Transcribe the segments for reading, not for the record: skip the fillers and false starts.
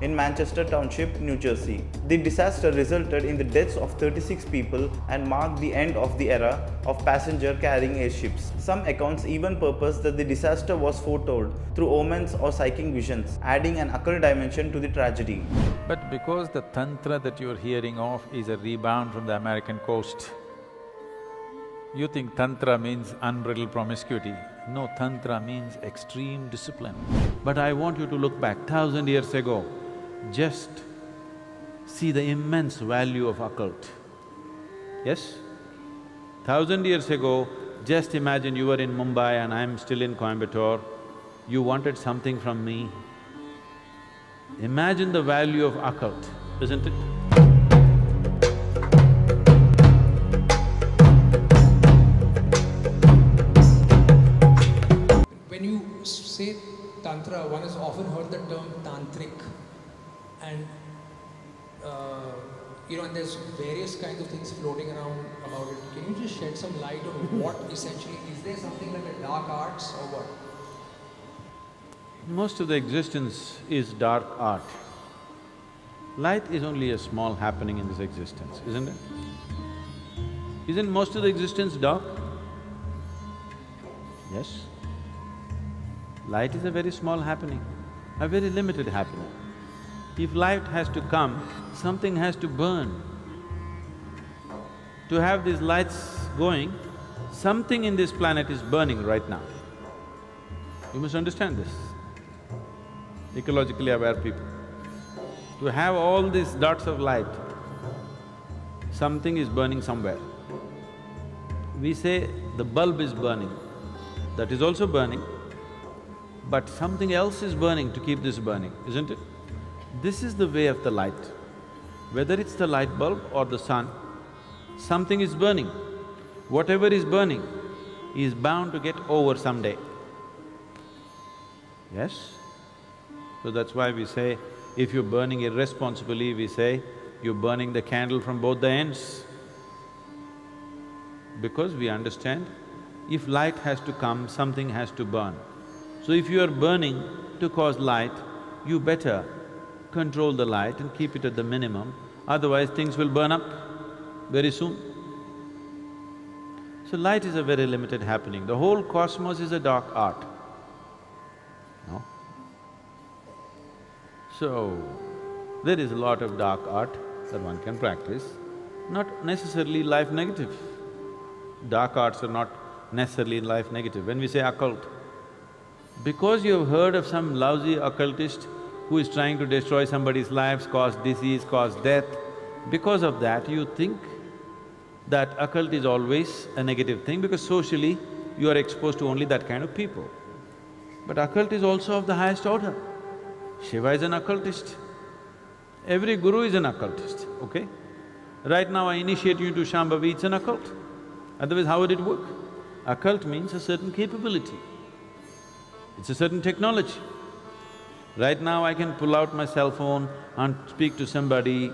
in Manchester Township, New Jersey. The disaster resulted in the deaths of 36 people and marked the end of the era of passenger-carrying airships. Some accounts even purpose that the disaster was foretold through omens or psychic visions, adding an occult dimension to the tragedy. But because the tantra that you're hearing of is a rebound from the American coast, you think tantra means unbridled promiscuity. No, tantra means extreme discipline. But I want you to look back 1,000 years ago, just see the immense value of occult. Yes? 1,000 years ago, just imagine you were in Mumbai and I'm still in Coimbatore, you wanted something from me. Imagine the value of occult, isn't it? When you say Tantra, one has often heard the term Tantric, and and there's various kinds of things floating around about it. Can you just shed some light on what essentially, is there something like a dark arts or what? Most of the existence is dark art. Light is only a small happening in this existence, isn't it? Isn't most of the existence dark? Yes. Light is a very small happening, a very limited happening. If light has to come, something has to burn. To have these lights going, something in this planet is burning right now. You must understand this, ecologically aware people. To have all these dots of light, something is burning somewhere. We say the bulb is burning, that is also burning, but something else is burning to keep this burning, isn't it? This is the way of the light. Whether it's the light bulb or the sun, something is burning. Whatever is burning is bound to get over someday. Yes? So that's why we say, if you're burning irresponsibly, we say, you're burning the candle from both the ends. Because we understand, if light has to come, something has to burn. So if you are burning to cause light, you better control the light and keep it at the minimum, otherwise things will burn up very soon. So light is a very limited happening. The whole cosmos is a dark art. No? So, there is a lot of dark art that one can practice, not necessarily life negative. Dark arts are not necessarily life negative. When we say occult, because you have heard of some lousy occultist who is trying to destroy somebody's lives, cause disease, cause death, because of that you think that occult is always a negative thing because socially you are exposed to only that kind of people. But occult is also of the highest order. Shiva is an occultist. Every guru is an occultist, okay? Right now I initiate you into Shambhavi, it's an occult. Otherwise, how would it work? Occult means a certain capability. It's a certain technology. Right now I can pull out my cell phone and speak to somebody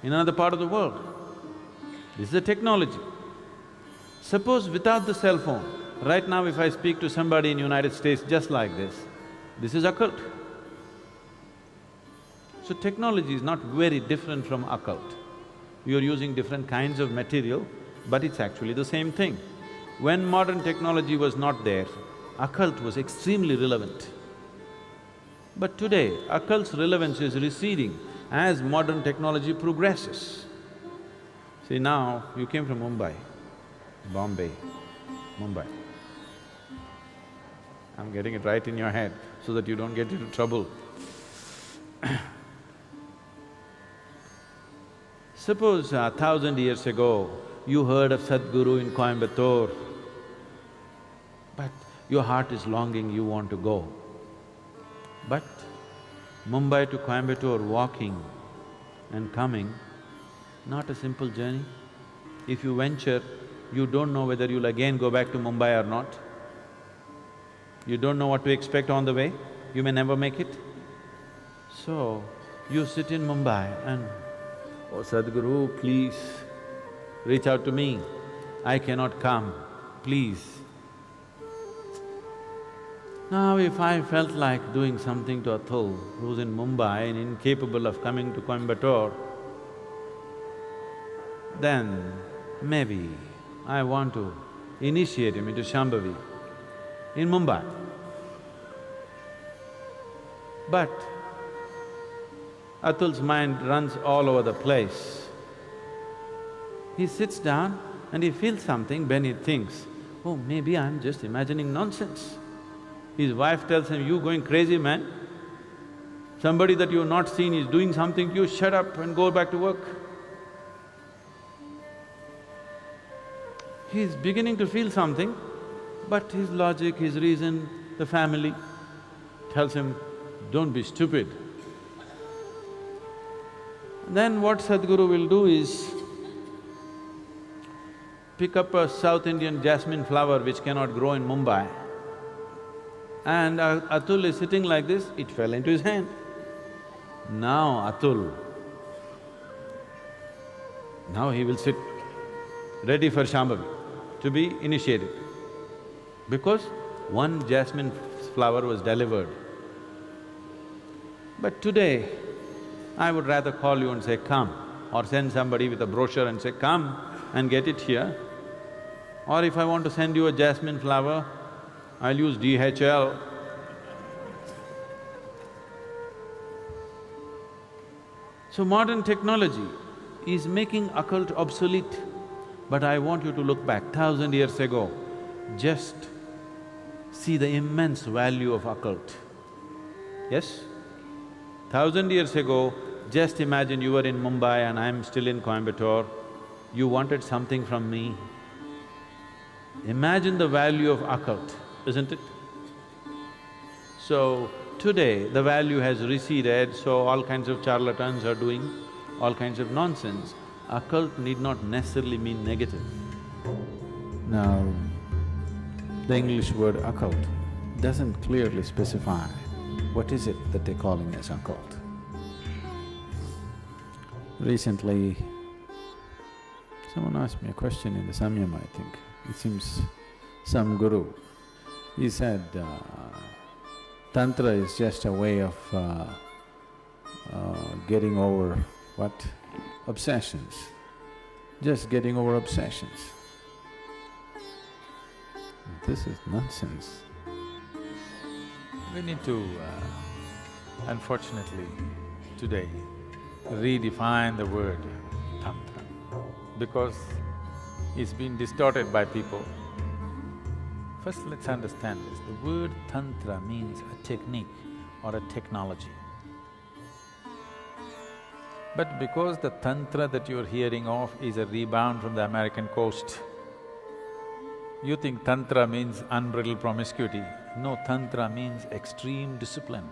in another part of the world. This is a technology. Suppose without the cell phone, right now if I speak to somebody in United States just like this is occult. So technology is not very different from occult. You're using different kinds of material, but it's actually the same thing. When modern technology was not there, occult was extremely relevant. But today, occult's relevance is receding as modern technology progresses. See, now you came from Mumbai, Bombay, Mumbai. I'm getting it right in your head so that you don't get into trouble. Suppose 1,000 years ago, you heard of Sadhguru in Coimbatore, but your heart is longing, you want to go. But Mumbai to Coimbatore walking and coming, not a simple journey. If you venture, you don't know whether you'll again go back to Mumbai or not. You don't know what to expect on the way, you may never make it. So, you sit in Mumbai and, oh Sadhguru, please, reach out to me, I cannot come, please. Now if I felt like doing something to Atul, who's in Mumbai and incapable of coming to Coimbatore, then maybe I want to initiate him into Shambhavi in Mumbai. But Atul's mind runs all over the place. He sits down and he feels something, then he thinks, oh, maybe I'm just imagining nonsense. His wife tells him, you going crazy, man? Somebody that you've not seen is doing something to you, shut up and go back to work. He's beginning to feel something, but his logic, his reason, the family tells him, don't be stupid. Then what Sadhguru will do is pick up a South Indian jasmine flower which cannot grow in Mumbai, and Atul is sitting like this, it fell into his hand. Now Atul, now he will sit ready for Shambhavi, to be initiated, because one jasmine flower was delivered. But today, I would rather call you and say, come, or send somebody with a brochure and say, come and get it here. Or if I want to send you a jasmine flower, I'll use DHL. So modern technology is making occult obsolete, but I want you to look back 1,000 years ago, just see the immense value of occult. Yes? 1,000 years ago, just imagine you were in Mumbai and I'm still in Coimbatore, you wanted something from me. Imagine the value of occult, isn't it? So, today the value has receded, so all kinds of charlatans are doing all kinds of nonsense. Occult need not necessarily mean negative. Now, the English word occult doesn't clearly specify what is it that they're calling as occult. Recently, someone asked me a question in the Samyama, I think. It seems some guru. He said, Tantra is just a way of getting over what? Obsessions. Just getting over obsessions. This is nonsense. We need to, unfortunately, today, redefine the word Tantra, because it's been distorted by people. First, let's understand this. The word Tantra means a technique or a technology. But because the Tantra that you're hearing of is a rebound from the American coast, you think Tantra means unbridled promiscuity. No, Tantra means extreme discipline.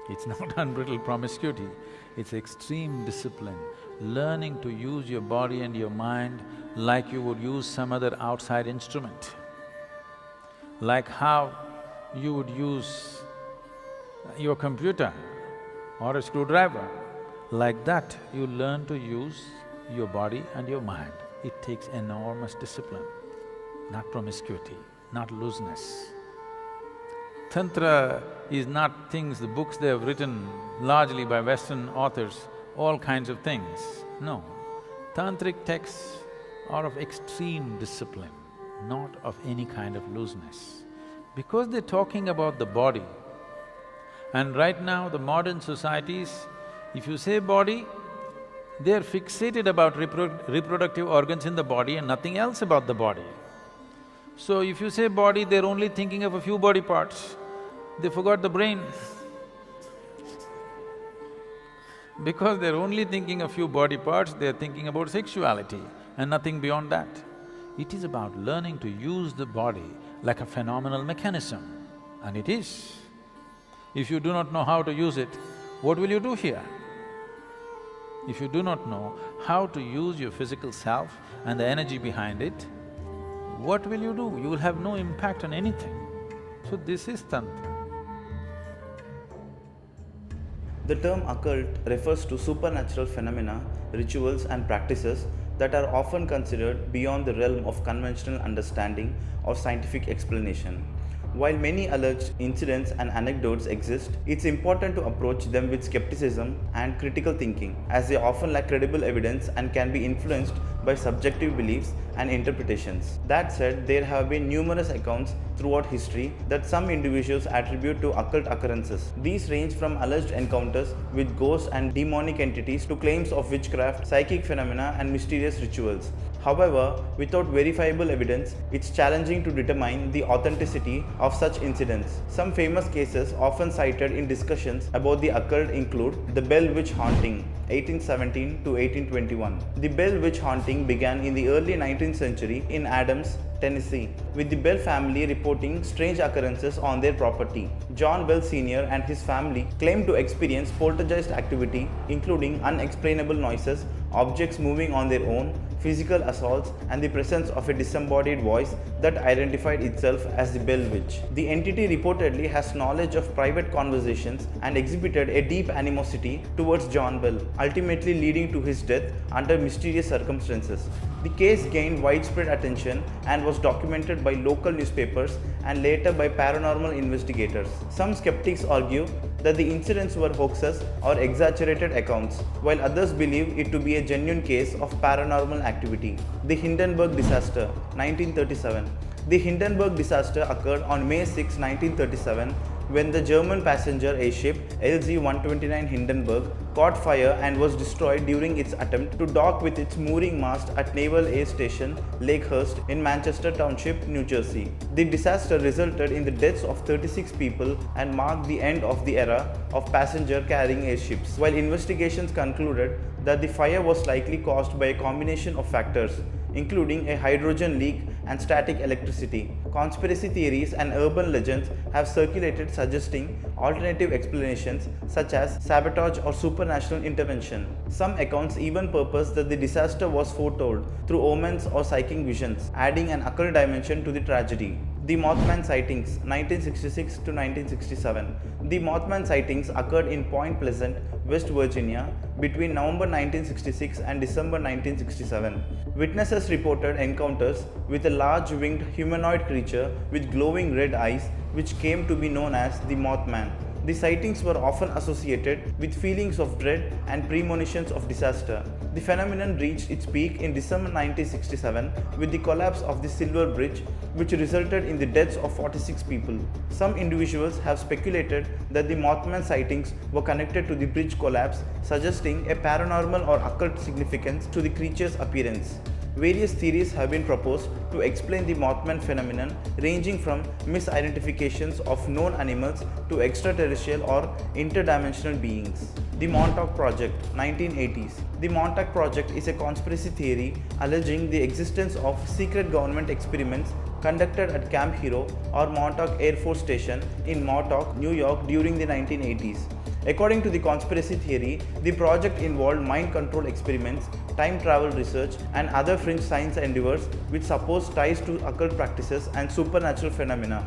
It's not unbridled promiscuity, it's extreme discipline. Learning to use your body and your mind like you would use some other outside instrument. Like how you would use your computer or a screwdriver. Like that, you learn to use your body and your mind. It takes enormous discipline, not promiscuity, not looseness. Tantra is not things, the books they have written largely by Western authors, all kinds of things. No, tantric texts are of extreme discipline, not of any kind of looseness. Because they're talking about the body, and right now the modern societies, if you say body, they're fixated about reproductive organs in the body and nothing else about the body. So if you say body, they're only thinking of a few body parts, they forgot the brain. Because they're only thinking a few body parts, they're thinking about sexuality and nothing beyond that. It is about learning to use the body like a phenomenal mechanism, and it is. If you do not know how to use it, what will you do here? If you do not know how to use your physical self and the energy behind it, what will you do? You will have no impact on anything. So this is Tantra. The term occult refers to supernatural phenomena, rituals and practices that are often considered beyond the realm of conventional understanding or scientific explanation. While many alleged incidents and anecdotes exist, it's important to approach them with skepticism and critical thinking, as they often lack credible evidence and can be influenced by subjective beliefs and interpretations. That said, there have been numerous accounts throughout history that some individuals attribute to occult occurrences. These range from alleged encounters with ghosts and demonic entities to claims of witchcraft, psychic phenomena, and mysterious rituals. However, without verifiable evidence, it's challenging to determine the authenticity of such incidents. Some famous cases often cited in discussions about the occult include the Bell Witch Haunting, 1817 to 1821. The Bell Witch Haunting began in the early 19th century in Adams, Tennessee, with the Bell family reporting strange occurrences on their property. John Bell Sr. and his family claimed to experience poltergeist activity, including unexplainable noises, objects moving on their own, physical assaults, and the presence of a disembodied voice that identified itself as the Bell Witch. The entity reportedly has knowledge of private conversations and exhibited a deep animosity towards John Bell, ultimately leading to his death under mysterious circumstances. The case gained widespread attention and was documented by local newspapers and later by paranormal investigators. Some skeptics argue that the incidents were hoaxes or exaggerated accounts, while others believe it to be a genuine case of paranormal activity. The Hindenburg Disaster, 1937. The Hindenburg disaster occurred on May 6, 1937, when the German passenger airship LZ-129 Hindenburg caught fire and was destroyed during its attempt to dock with its mooring mast at Naval Air Station Lakehurst in Manchester Township, New Jersey. The disaster resulted in the deaths of 36 people and marked the end of the era of passenger-carrying airships, while investigations concluded that the fire was likely caused by a combination of factors, including a hydrogen leak and static electricity. Conspiracy theories and urban legends have circulated suggesting alternative explanations such as sabotage or supernatural intervention. Some accounts even purpose that the disaster was foretold through omens or psychic visions, adding an occult dimension to the tragedy. The Mothman sightings, 1966 to 1967. The Mothman sightings occurred in Point Pleasant, West Virginia, between November 1966 and December 1967. Witnesses reported encounters with a large winged humanoid creature with glowing red eyes, which came to be known as the Mothman. The sightings were often associated with feelings of dread and premonitions of disaster. The phenomenon reached its peak in December 1967 with the collapse of the Silver Bridge, which resulted in the deaths of 46 people. Some individuals have speculated that the Mothman sightings were connected to the bridge collapse, suggesting a paranormal or occult significance to the creature's appearance. Various theories have been proposed to explain the Mothman phenomenon, ranging from misidentifications of known animals to extraterrestrial or interdimensional beings. The Montauk Project, 1980s. The Montauk Project is a conspiracy theory alleging the existence of secret government experiments conducted at Camp Hero or Montauk Air Force Station in Montauk, New York during the 1980s. According to the conspiracy theory, the project involved mind control experiments, time travel research, and other fringe science endeavors with supposed ties to occult practices and supernatural phenomena.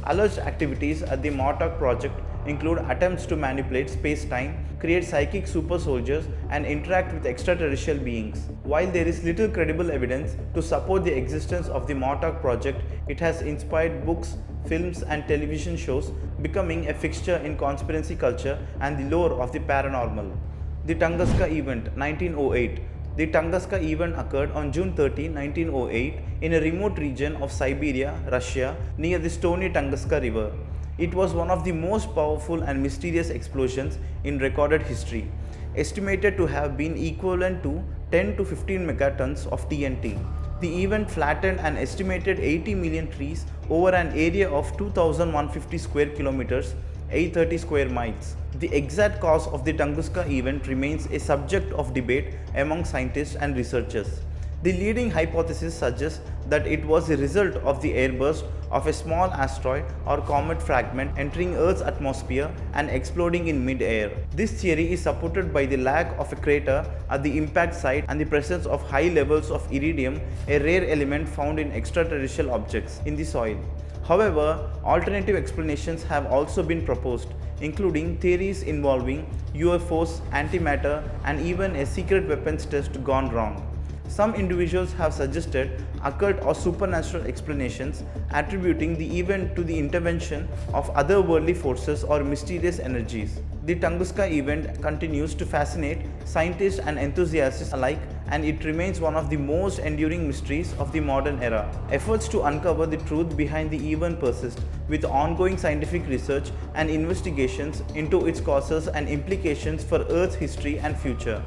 Alleged activities at the Montauk Project include attempts to manipulate space-time, create psychic super soldiers, and interact with extraterrestrial beings. While there is little credible evidence to support the existence of the Montauk Project, it has inspired books, films, and television shows, becoming a fixture in conspiracy culture and the lore of the paranormal. The Tunguska Event, 1908. The Tunguska event occurred on June 30, 1908 in a remote region of Siberia, Russia, near the Stony Tunguska River. It was one of the most powerful and mysterious explosions in recorded history, estimated to have been equivalent to 10 to 15 megatons of TNT. The event flattened an estimated 80 million trees over an area of 2,150 square kilometers, 830 square miles. The exact cause of the Tunguska event remains a subject of debate among scientists and researchers. The leading hypothesis suggests that it was a result of the airburst of a small asteroid or comet fragment entering Earth's atmosphere and exploding in mid-air. This theory is supported by the lack of a crater at the impact site and the presence of high levels of iridium, a rare element found in extraterrestrial objects, in the soil. However, alternative explanations have also been proposed, including theories involving UFOs, antimatter, and even a secret weapons test gone wrong. Some individuals have suggested occult or supernatural explanations, attributing the event to the intervention of otherworldly forces or mysterious energies. The Tunguska event continues to fascinate scientists and enthusiasts alike, and it remains one of the most enduring mysteries of the modern era. Efforts to uncover the truth behind the event persist, with ongoing scientific research and investigations into its causes and implications for Earth's history and future.